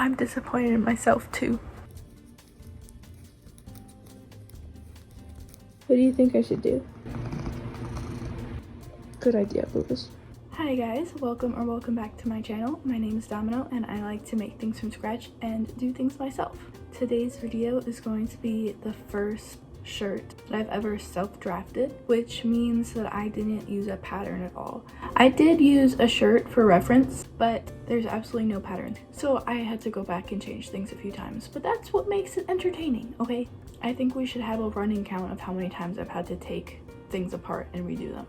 I'm disappointed in myself too. What do you think I should do? Good idea, Lucas. Hi guys, welcome back to my channel. My name is Domino and I like to make things from scratch and do things myself. Today's video is going to be the first shirt that I've ever self-drafted, which means that I didn't use a pattern at all. I did use a shirt for reference, but there's absolutely no pattern. So I had to go back and change things a few times, but that's what makes it entertaining, okay? I think we should have a running count of how many times I've had to take things apart and redo them.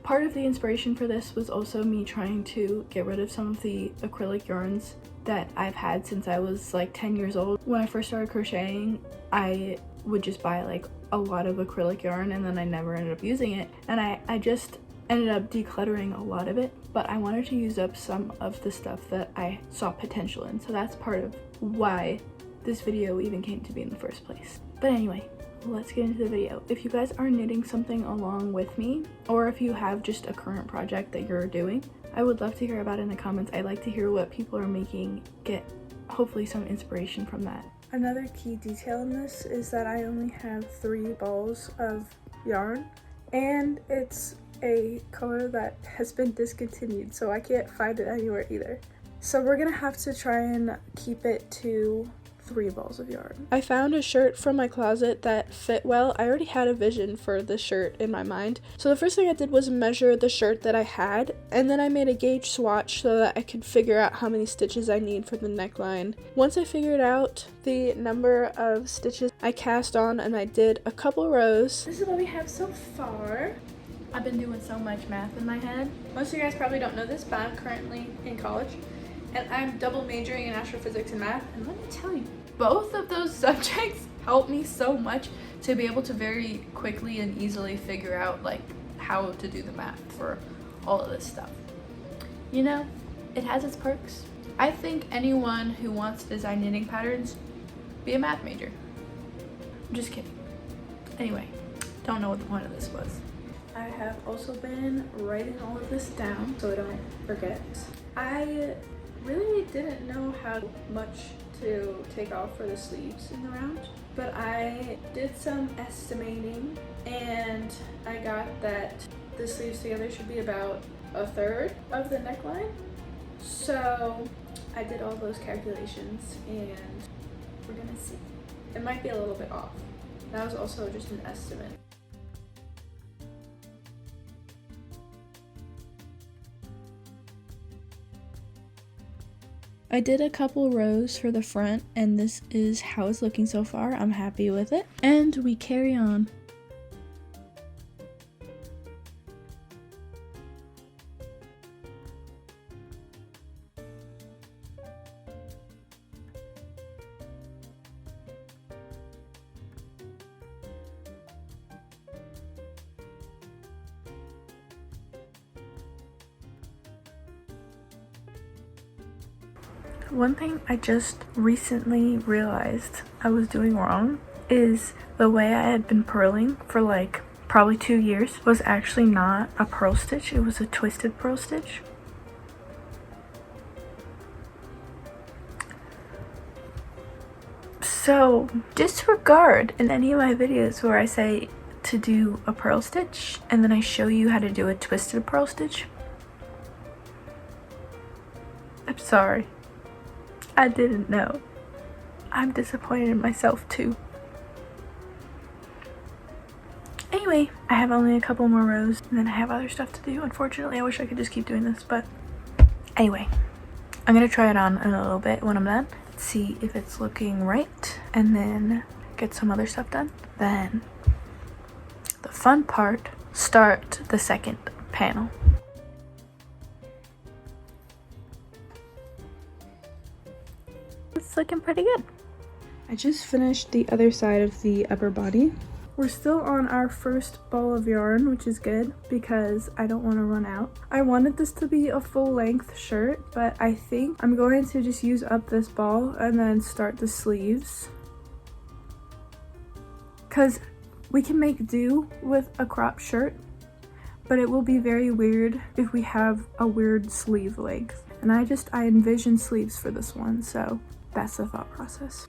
Part of the inspiration for this was also me trying to get rid of some of the acrylic yarns that I've had since I was like 10 years old. When I first started crocheting, I would just buy like a lot of acrylic yarn and then I never ended up using it, and I just ended up decluttering a lot of it, but I wanted to use up some of the stuff that I saw potential in, so that's part of why this video even came to be in the first place. But anyway, let's get into the video. If you guys are knitting something along with me, or if you have just a current project that you're doing, I would love to hear about it in the comments. I like to hear what people are making, get hopefully some inspiration from that. Another key detail in this is that I only have 3 balls of yarn, and it's a color that has been discontinued, so I can't find it anywhere either. So we're gonna have to try and keep it to 3 balls of yarn. I found a shirt from my closet that fit well. I already had a vision for this shirt in my mind. So the first thing I did was measure the shirt that I had, and then I made a gauge swatch so that I could figure out how many stitches I need for the neckline. Once I figured out the number of stitches, I cast on and I did a couple rows. This is what we have so far. I've been doing so much math in my head. Most of you guys probably don't know this, but I'm currently in college and I'm double majoring in astrophysics and math, and let me tell you, both of those subjects helped me so much to be able to very quickly and easily figure out like how to do the math for all of this stuff. You know, it has its perks. I think anyone who wants to design knitting patterns, be a math major. I'm just kidding. Anyway, don't know what the point of this was. I have also been writing all of this down so I don't forget. I really didn't know how much to take off for the sleeves in the round, but I did some estimating and I got that the sleeves together should be about 1/3 of the neckline. So I did all those calculations and we're gonna see. It might be a little bit off. That was also just an estimate. I did a couple rows for the front and this is how it's looking so far. I'm happy with it. And we carry on. One thing I just recently realized I was doing wrong is the way I had been purling for like probably 2 years was actually not a purl stitch, it was a twisted purl stitch. So disregard in any of my videos where I say to do a purl stitch and then I show you how to do a twisted purl stitch. I'm sorry. I didn't know. I'm disappointed in myself too. Anyway, I have only a couple more rows and then I have other stuff to do. Unfortunately, I wish I could just keep doing this, but anyway, I'm gonna try it on in a little bit when I'm done, see if it's looking right, and then get some other stuff done. Then the fun part, start the second panel. It's looking pretty good. I just finished the other side of the upper body. We're still on our first ball of yarn, which is good because I don't want to run out. I wanted this to be a full length shirt, but I think I'm going to just use up this ball and then start the sleeves. Because we can make do with a crop shirt, but it will be very weird if we have a weird sleeve length. And I envisioned sleeves for this one, so that's the thought process.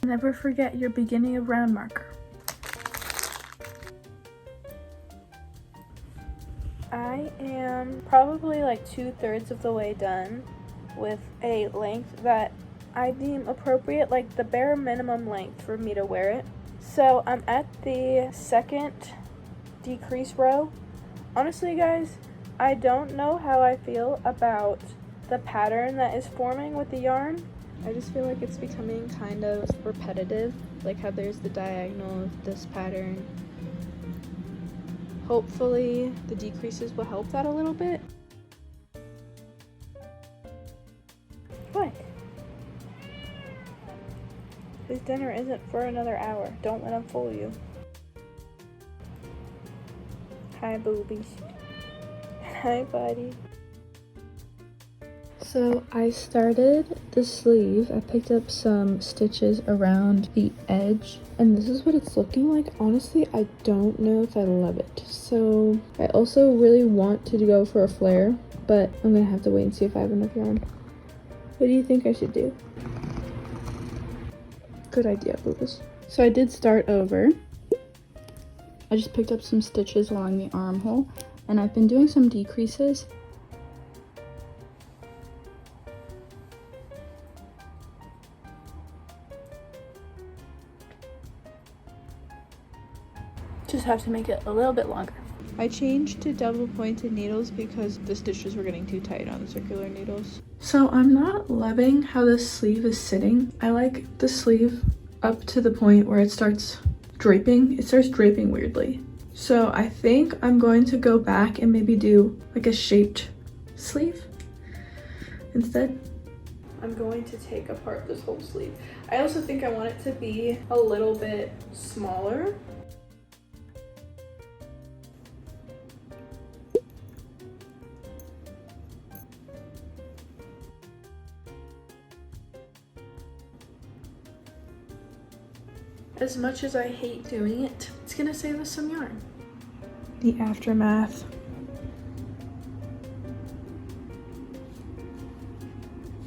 Never forget your beginning of round marker. I am probably like 2/3 of the way done with a length that I deem appropriate, like the bare minimum length for me to wear it. So I'm at the second decrease row. Honestly, guys, I don't know how I feel about the pattern that is forming with the yarn. I just feel like it's becoming kind of repetitive, like how there's the diagonal of this pattern. Hopefully the decreases will help that a little bit. What? His dinner isn't for another hour. Don't let him fool you. Hi, boobies. Hi, buddy. So I started the sleeve. I picked up some stitches around the edge, and this is what it's looking like. Honestly, I don't know if I love it. So I also really want to go for a flare, but I'm gonna have to wait and see if I have enough yarn. What do you think I should do? Good idea, boobies. So I did start over. I just picked up some stitches along the armhole, and I've been doing some decreases. Just have to make it a little bit longer. I changed to double pointed needles because the stitches were getting too tight on the circular needles. So I'm not loving how this sleeve is sitting. I like the sleeve up to the point where it starts draping. It starts draping weirdly. So I think I'm going to go back and maybe do like a shaped sleeve instead. I'm going to take apart this whole sleeve. I also think I want it to be a little bit smaller. As much as I hate doing it, it's gonna save us some yarn. The aftermath.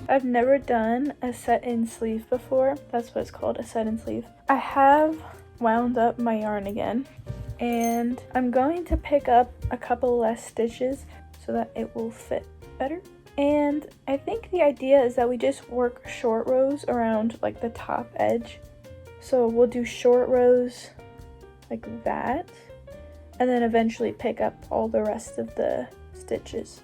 I've never done a set-in sleeve before. That's what it's called, a set-in sleeve. I have wound up my yarn again, and I'm going to pick up a couple less stitches so that it will fit better. And I think the idea is that we just work short rows around like the top edge. So we'll do short rows like that, and then eventually pick up all the rest of the stitches.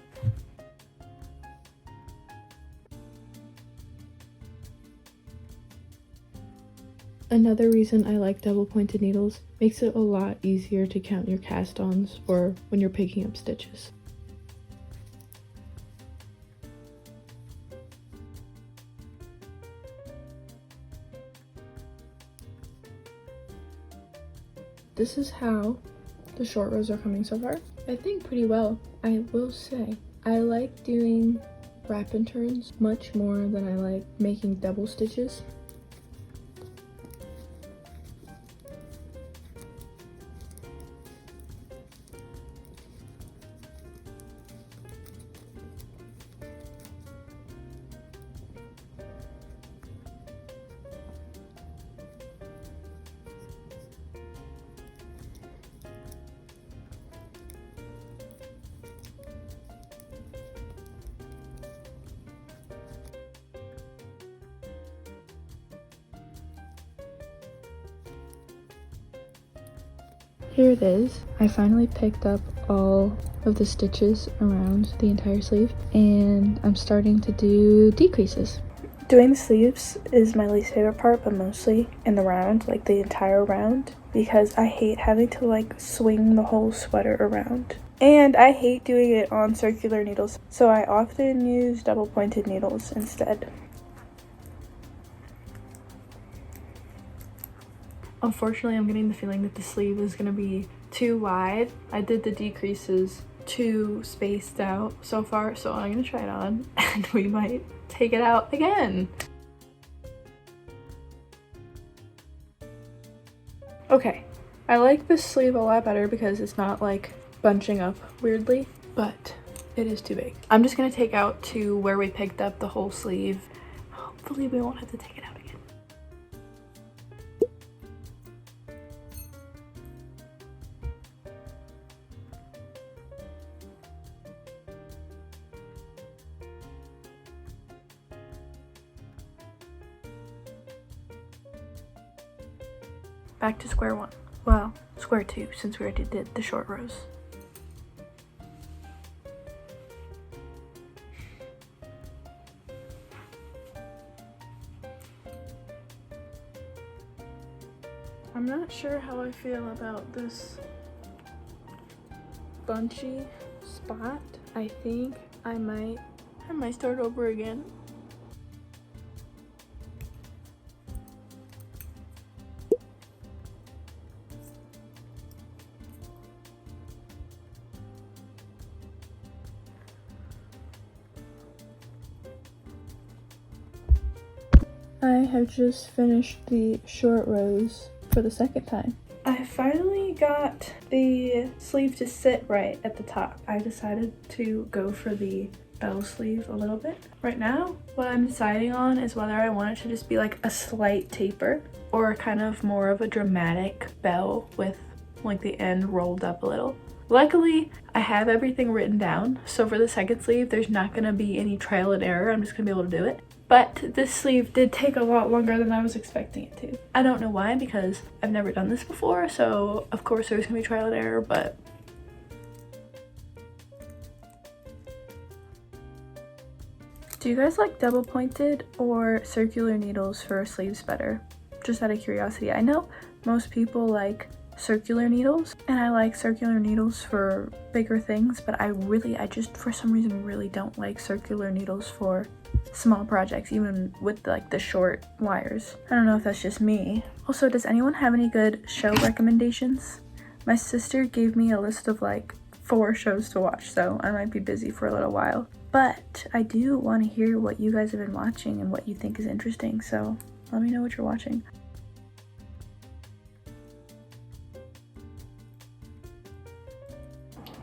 Another reason I like double pointed needles, makes it a lot easier to count your cast-ons or when you're picking up stitches. This is how the short rows are coming so far. I think pretty well. I will say, I like doing wrap and turns much more than I like making double stitches. Here it is. I finally picked up all of the stitches around the entire sleeve, and I'm starting to do decreases. Doing the sleeves is my least favorite part, but mostly in the round, like the entire round, because I hate having to like swing the whole sweater around. And I hate doing it on circular needles, so I often use double pointed needles instead. Unfortunately, I'm getting the feeling that the sleeve is going to be too wide. I did the decreases too spaced out so far, so I'm gonna try it on and we might take it out again. Okay, I like this sleeve a lot better because it's not like bunching up weirdly, but it is too big. I'm just gonna take out to where we picked up the whole sleeve. Hopefully we won't have to take it out again. Back to square one. Well, square two, since we already did the short rows. I'm not sure how I feel about this bunchy spot. I think I might start over again. I have just finished the short rows for the second time. I finally got the sleeve to sit right at the top. I decided to go for the bell sleeve a little bit. Right now, what I'm deciding on is whether I want it to just be like a slight taper or kind of more of a dramatic bell with like the end rolled up a little. Luckily, I have everything written down, so for the second sleeve, there's not gonna be any trial and error. I'm just gonna be able to do it. But this sleeve did take a lot longer than I was expecting it to. I don't know why, because I've never done this before, so of course there's gonna be trial and error, but do you guys like double pointed or circular needles for sleeves better? Just out of curiosity. I know most people like circular needles, and I like circular needles for bigger things, but I just for some reason really don't like circular needles for small projects, even with like the short wires. I don't know if that's just me. Also, does anyone have any good show recommendations? My sister gave me a list of like 4 shows to watch, so I might be busy for a little while. But I do want to hear what you guys have been watching and what you think is interesting, so let me know what you're watching.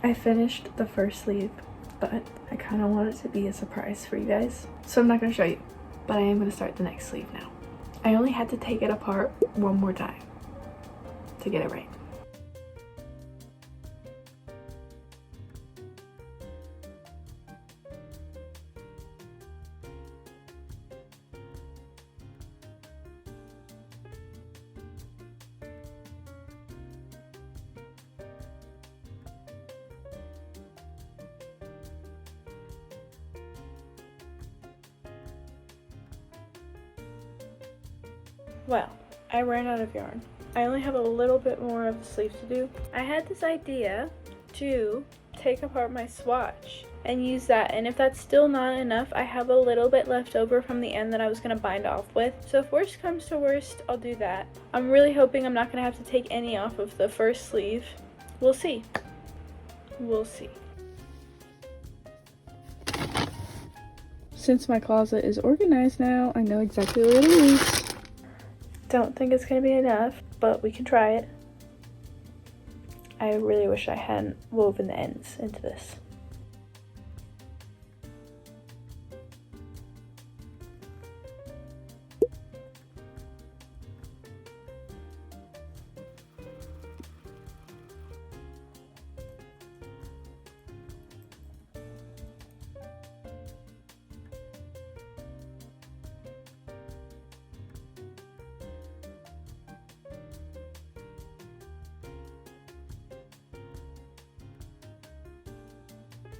I finished the first sleeve, but I kind of want it to be a surprise for you guys, so I'm not going to show you, but I am going to start the next sleeve now. I only had to take it apart one more time to get it right. Well, I ran out of yarn. I only have a little bit more of the sleeve to do. I had this idea to take apart my swatch and use that, and if that's still not enough, I have a little bit left over from the end that I was going to bind off with. So if worst comes to worst, I'll do that. I'm really hoping I'm not going to have to take any off of the first sleeve. We'll see. We'll see. Since my closet is organized now, I know exactly where to use. Don't think it's gonna be enough, but we can try it. I really wish I hadn't woven the ends into this.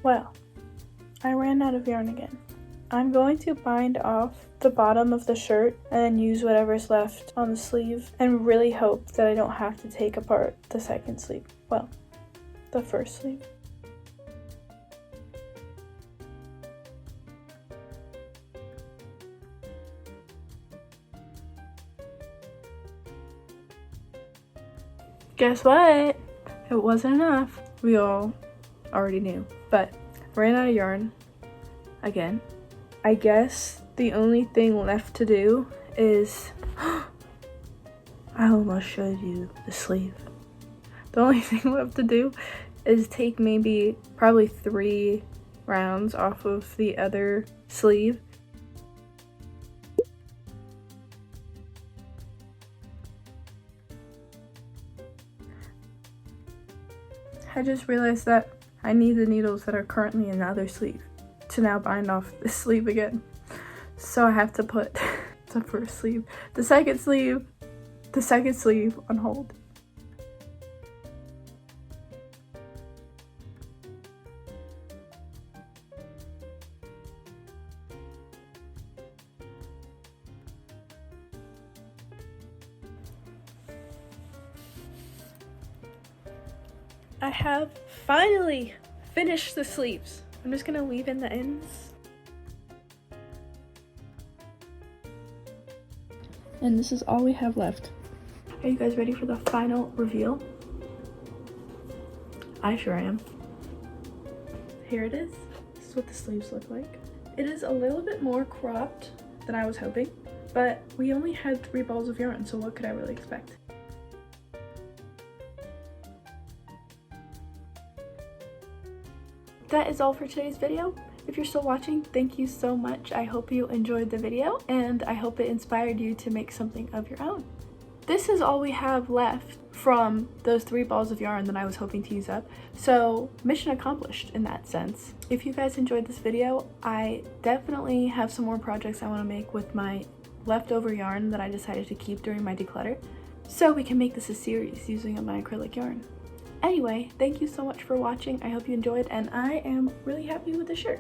Well, I ran out of yarn again. I'm going to bind off the bottom of the shirt and then use whatever's left on the sleeve and really hope that I don't have to take apart the second sleeve. Well, the first sleeve. Guess what? It wasn't enough. We all already knew, but ran out of yarn again. I guess the only thing left to do is I almost showed you the sleeve. The only thing left to do is take probably 3 rounds off of the other sleeve. I just realized that I need the needles that are currently in the other sleeve to now bind off this sleeve again. So I have to put the first sleeve, the second sleeve on hold. I have finally finished the sleeves. I'm just gonna weave in the ends. And this is all we have left. Are you guys ready for the final reveal? I sure am. Here it is. This is what the sleeves look like. It is a little bit more cropped than I was hoping, but we only had 3 balls of yarn, so what could I really expect? That is all for today's video. If you're still watching, thank you so much. I hope you enjoyed the video, and I hope it inspired you to make something of your own. This is all we have left from those 3 balls of yarn that I was hoping to use up, so mission accomplished in that sense. If you guys enjoyed this video, I definitely have some more projects I want to make with my leftover yarn that I decided to keep during my declutter, so we can make this a series using my acrylic yarn. Anyway, thank you so much for watching. I hope you enjoyed, and I am really happy with the shirt.